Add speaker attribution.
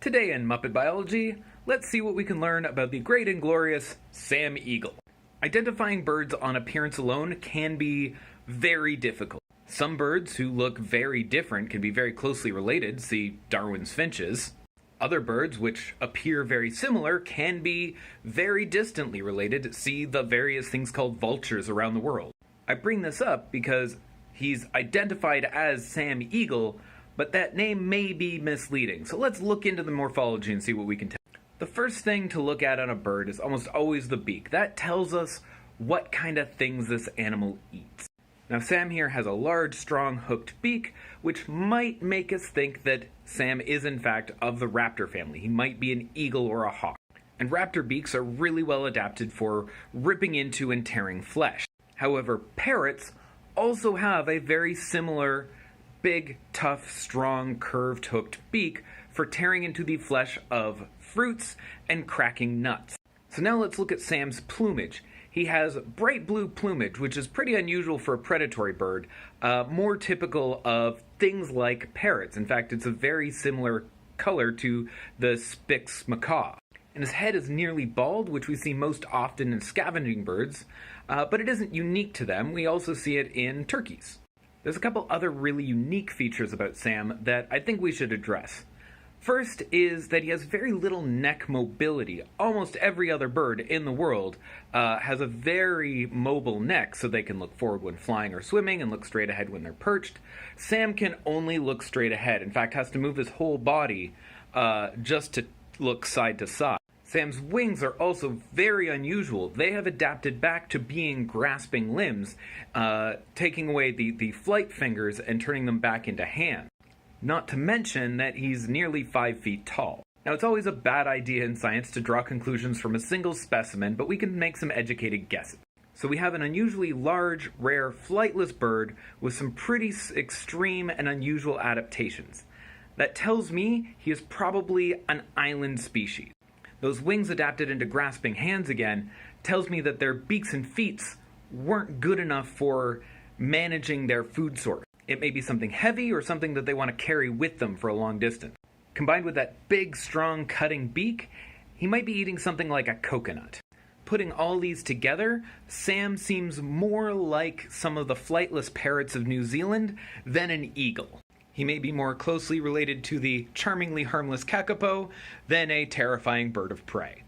Speaker 1: Today in Muppet Biology, let's see what we can learn about the great and glorious Sam Eagle. Identifying birds on appearance alone can be very difficult. Some birds who look very different can be very closely related, see Darwin's finches. Other birds which appear very similar can be very distantly related, see the various things called vultures around the world. I bring this up because he's identified as Sam Eagle, but that name may be misleading. So let's look into the morphology and see what we can tell. The first thing to look at on a bird is almost always the beak. That tells us what kind of things this animal eats. Now Sam here has a large, strong, hooked beak, which might make us think that Sam is in fact of the raptor family. He might be an eagle or a hawk. And raptor beaks are really well adapted for ripping into and tearing flesh. However, parrots also have a very similar big, tough, strong, curved, hooked beak for tearing into the flesh of fruits and cracking nuts. So now let's look at Sam's plumage. He has bright blue plumage, which is pretty unusual for a predatory bird, more typical of things like parrots. In fact, it's a very similar color to the Spix macaw. And his head is nearly bald, which we see most often in scavenging birds, but it isn't unique to them. We also see it in turkeys. There's a couple other really unique features about Sam that I think we should address. First is that he has very little neck mobility. Almost every other bird in the world has a very mobile neck, so they can look forward when flying or swimming and look straight ahead when they're perched. Sam can only look straight ahead. In fact, has to move his whole body just to look side to side. Sam's wings are also very unusual. They have adapted back to being grasping limbs, taking away the flight fingers and turning them back into hands. Not to mention that he's nearly 5 feet tall. Now, it's always a bad idea in science to draw conclusions from a single specimen, but we can make some educated guesses. So we have an unusually large, rare, flightless bird with some pretty extreme and unusual adaptations. That tells me he is probably an island species. Those wings adapted into grasping hands again tells me that their beaks and feet weren't good enough for managing their food source. It may be something heavy or something that they want to carry with them for a long distance. Combined with that big, strong, cutting beak, he might be eating something like a coconut. Putting all these together, Sam seems more like some of the flightless parrots of New Zealand than an eagle. He may be more closely related to the charmingly harmless kakapo than a terrifying bird of prey.